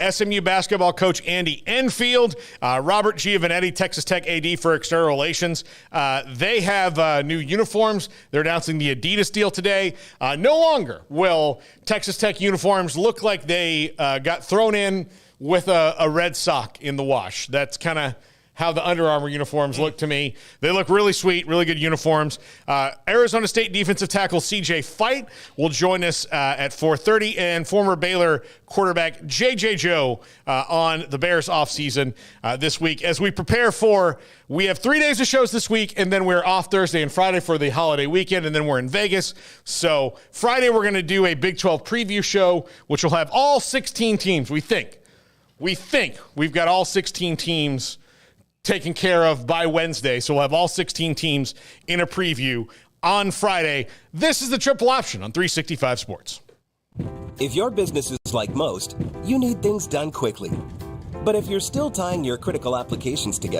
SMU basketball coach Andy Enfield, Robert Giovanetti, Texas Tech AD for External Relations. They have new uniforms. They're announcing the Adidas deal today. No longer will Texas Tech uniforms look like they got thrown in with a red sock in the wash. That's kind of how the Under Armour uniforms look to me. They look really sweet, really good uniforms. Arizona State defensive tackle CJ Fight will join us at 4:30, and former Baylor quarterback J.J. Joe on the Bears offseason this week. As we prepare we have 3 days of shows this week, and then we're off Thursday and Friday for the holiday weekend, and then we're in Vegas. So Friday we're going to do a Big 12 preview show, which will have all 16 teams. We think we've got all 16 teams taken care of by Wednesday. So we'll have all 16 teams in a preview on Friday. This is the Triple Option on 365 Sports. If your business is like most, you need things done quickly. But if you're still tying your critical applications together,